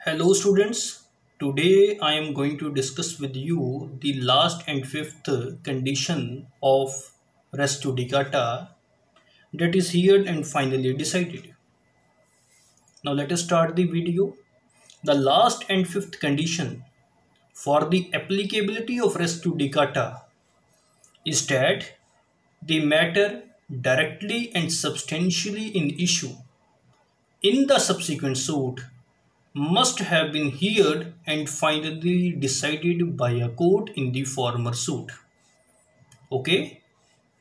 Hello students, today I am going to discuss with you the last and fifth condition of res judicata that is heard and finally decided. Now let us start the video. The last and fifth condition for the applicability of res judicata is that the matter directly and substantially in issue in the subsequent suit must have been heard and finally decided by a court in the former suit. Okay,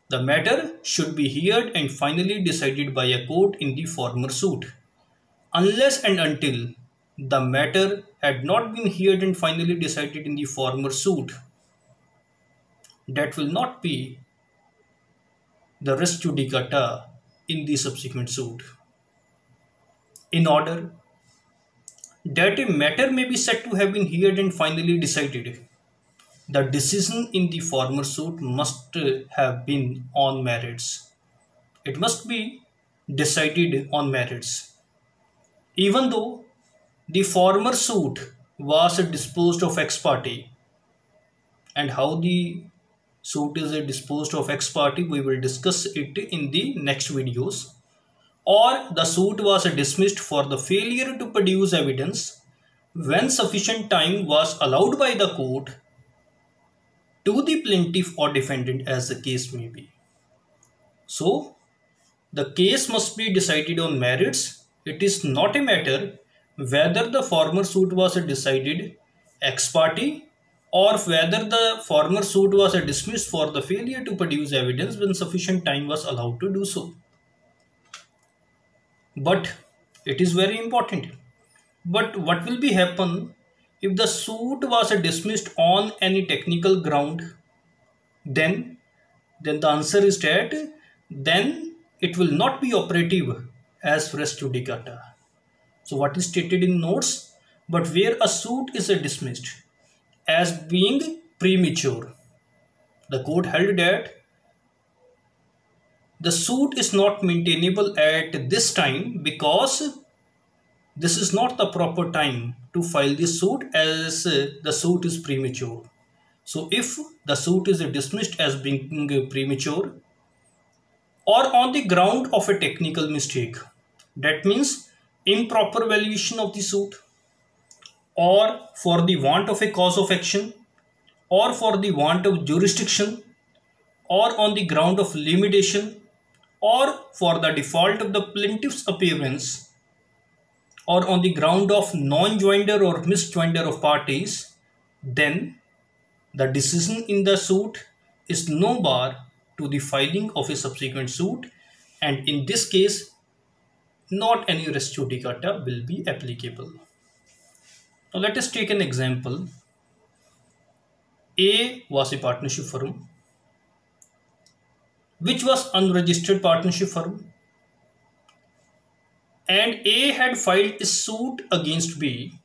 the matter should be heard and finally decided by a court in the former suit. Unless and until the matter had not been heard and finally decided in the former suit, that will not be the res judicata in the subsequent suit. In order that a matter may be said to have been heard and finally decided, the decision in the former suit must have been on merits. It must be decided on merits. Even though the former suit was disposed of ex parte, and how the suit is disposed of ex parte, we will discuss it in the next videos. Or the suit was dismissed for the failure to produce evidence when sufficient time was allowed by the court to the plaintiff or defendant as the case may be. So, the case must be decided on merits. It is not a matter whether the former suit was decided ex parte or whether the former suit was dismissed for the failure to produce evidence when sufficient time was allowed to do so. But it is very important. But what will be happen if the suit was dismissed on any technical ground? Then the answer is that then it will not be operative as res judicata. So what is stated in notes? But where a suit is dismissed as being premature, the court held that the suit is not maintainable at this time because this is not the proper time to file this suit as the suit is premature. So if the suit is dismissed as being premature or on the ground of a technical mistake, that means improper valuation of the suit, or for the want of a cause of action, or for the want of jurisdiction, or on the ground of limitation, or for the default of the plaintiff's appearance, or on the ground of non-joinder or misjoinder of parties, then the decision in the suit is no bar to the filing of a subsequent suit, and in this case, not any res judicata will be applicable. Now let us take an example. A was a partnership firm which was unregistered partnership firm, and A had filed a suit against B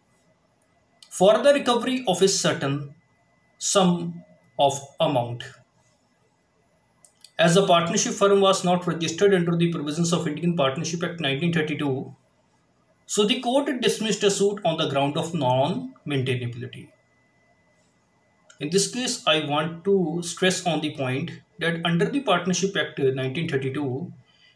for the recovery of a certain sum of amount. As the partnership firm was not registered under the provisions of Indian Partnership Act 1932, so the court dismissed a suit on the ground of non-maintainability. In this case, I want to stress on the point that under the Partnership Act 1932,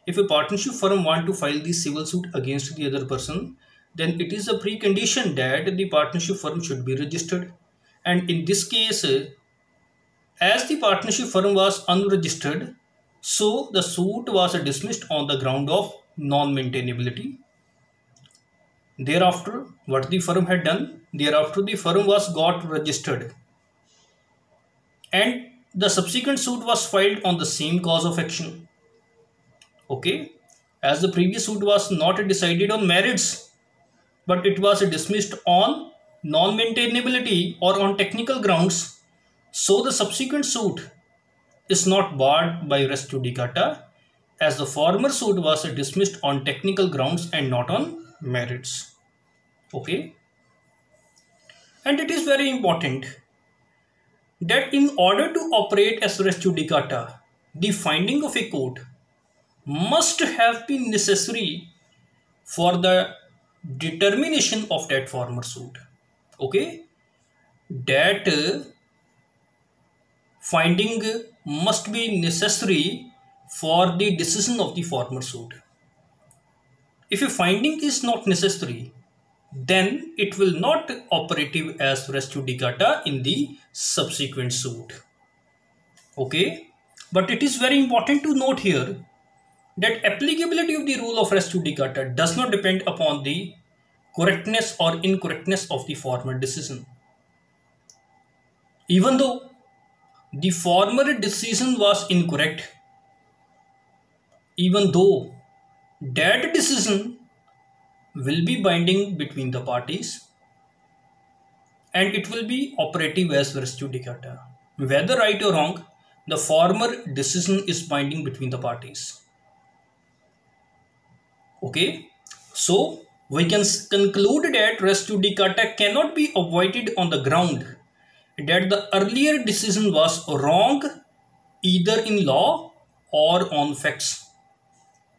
if a partnership firm wants to file the civil suit against the other person, then it is a precondition that the partnership firm should be registered. And in this case, as the partnership firm was unregistered, so the suit was dismissed on the ground of non-maintainability. Thereafter, what the firm had done, thereafter the firm was got registered, and the subsequent suit was filed on the same cause of action. Okay, as the previous suit was not decided on merits, but it was dismissed on non-maintainability or on technical grounds, so the subsequent suit is not barred by res judicata, as the former suit was dismissed on technical grounds and not on merits. Okay, and it is very important that in order to operate as res judicata, the finding of a court must have been necessary for the determination of that former suit. Okay, that finding must be necessary for the decision of the former suit. If a finding is not necessary, then it will not operative as res judicata in the subsequent suit. Okay, but it is very important to note here that applicability of the rule of res judicata does not depend upon the correctness or incorrectness of the former decision. Even though the former decision was incorrect, even though that decision will be binding between the parties and it will be operative as res judicata. Whether right or wrong, the former decision is binding between the parties. Okay, so we can conclude that res judicata cannot be avoided on the ground that the earlier decision was wrong either in law or on facts.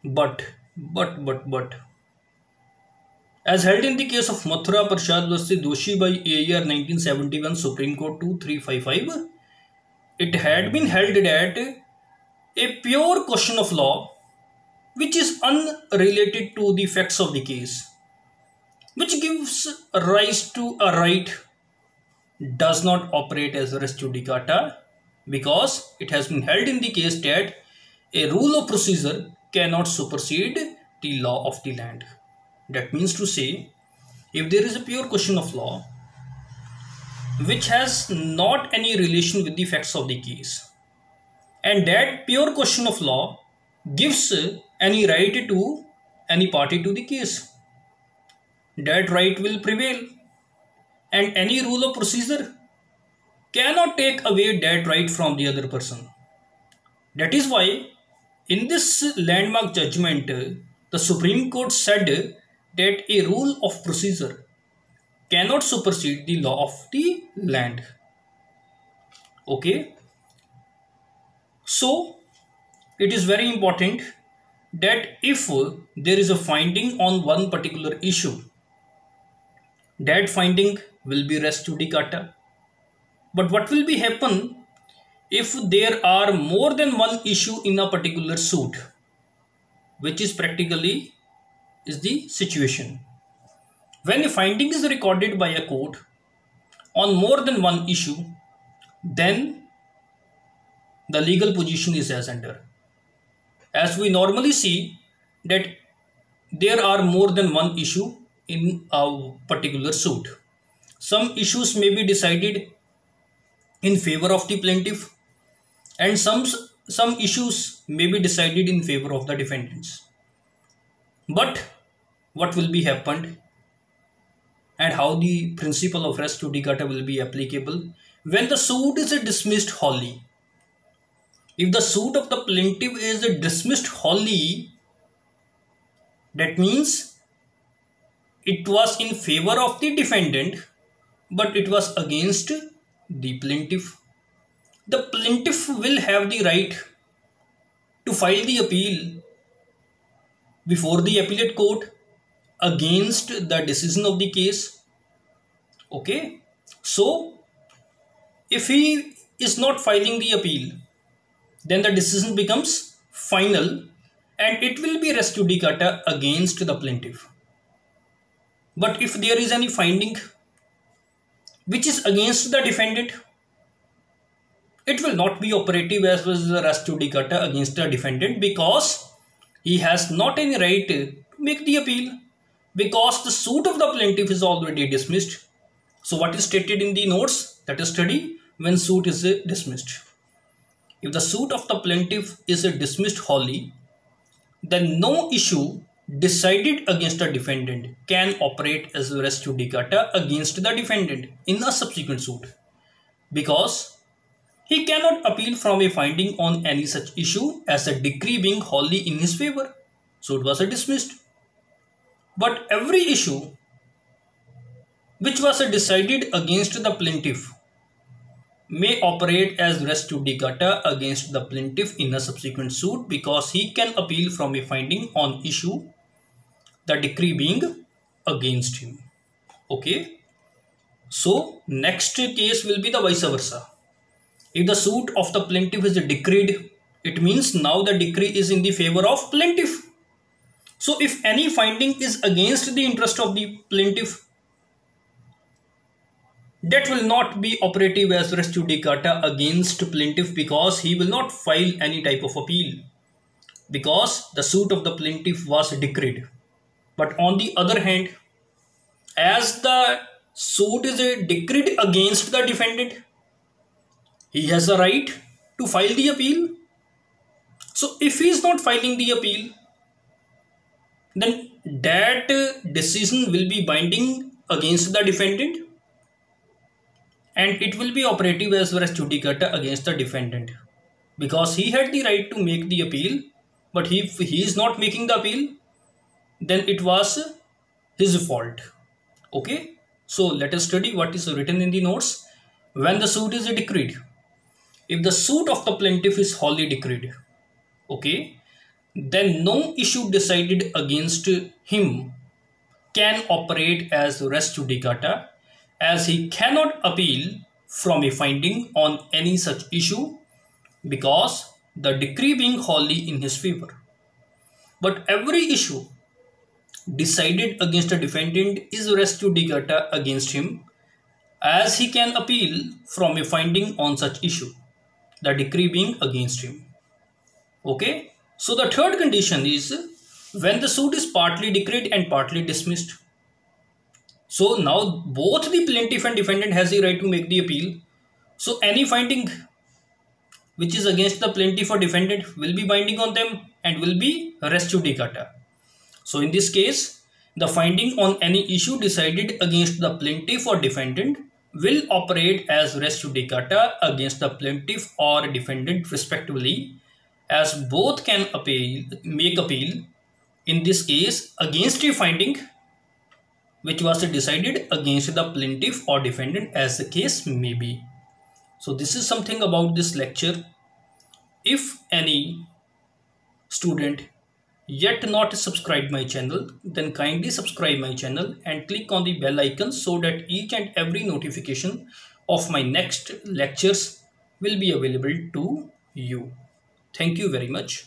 But, as held in the case of Mathura Prasad vs. Doshi by AER 1971 Supreme Court 2355, it had been held that a pure question of law which is unrelated to the facts of the case, which gives rise to a right, does not operate as res judicata because it has been held in the case that a rule of procedure cannot supersede the law of the land. That means to say, if there is a pure question of law which has not any relation with the facts of the case, and that pure question of law gives any right to any party to the case, that right will prevail, and any rule of procedure cannot take away that right from the other person. That is why in this landmark judgment, the Supreme Court said that a rule of procedure cannot supersede the law of the land. Okay, so it is very important that if there is a finding on one particular issue, that finding will be res judicata. But what will be happen if there are more than one issue in a particular suit, which is practically is the situation. When a finding is recorded by a court on more than one issue, then the legal position is as under. As we normally see that there are more than one issue in a particular suit. Some issues may be decided in favor of the plaintiff and some issues may be decided in favor of the defendants. But what will be happened and how the principle of res judicata will be applicable when the suit is dismissed wholly? If the suit of the plaintiff is dismissed wholly, that means it was in favor of the defendant, but it was against the plaintiff. The plaintiff will have the right to file the appeal before the appellate court against the decision of the case. Okay, so if he is not filing the appeal, then the decision becomes final and it will be res judicata against the plaintiff. But if there is any finding which is against the defendant, it will not be operative as well as res judicata against the defendant because he has not any right to make the appeal because the suit of the plaintiff is already dismissed. So what is stated in the notes, that is study when suit is dismissed. If the suit of the plaintiff is dismissed wholly, then no issue decided against the defendant can operate as res judicata against the defendant in a subsequent suit because he cannot appeal from a finding on any such issue as a decree being wholly in his favor. So it was dismissed. But every issue which was decided against the plaintiff may operate as res judicata against the plaintiff in a subsequent suit because he can appeal from a finding on issue, the decree being against him. Okay. So next case will be the vice versa. If the suit of the plaintiff is decreed, it means now the decree is in the favor of plaintiff. So if any finding is against the interest of the plaintiff, that will not be operative as res judicata against plaintiff, because he will not file any type of appeal, because the suit of the plaintiff was decreed. But on the other hand, as the suit is decreed against the defendant, he has a right to file the appeal. So if he is not filing the appeal, then that decision will be binding against the defendant, and it will be operative as res judicata against the defendant, because he had the right to make the appeal. But if he is not making the appeal, then it was his fault. Okay, so let us study what is written in the notes. When the suit is decreed, if the suit of the plaintiff is wholly decreed, okay, then no issue decided against him can operate as res judicata, as he cannot appeal from a finding on any such issue, because the decree being wholly in his favor. But every issue decided against a defendant is res judicata against him, as he can appeal from a finding on such issue, the decree being against him. Okay, so the third condition is when the suit is partly decreed and partly dismissed. So now both the plaintiff and defendant has the right to make the appeal. So any finding which is against the plaintiff or defendant will be binding on them and will be res judicata. So in this case, the finding on any issue decided against the plaintiff or defendant will operate as res judicata against the plaintiff or defendant respectively, as both can make appeal, in this case against a finding which was decided against the plaintiff or defendant, as the case may be. So this is something about this lecture. If any student yet not subscribed my channel, then kindly subscribe my channel and click on the bell icon, so that each and every notification of my next lectures will be available to you. Thank you very much.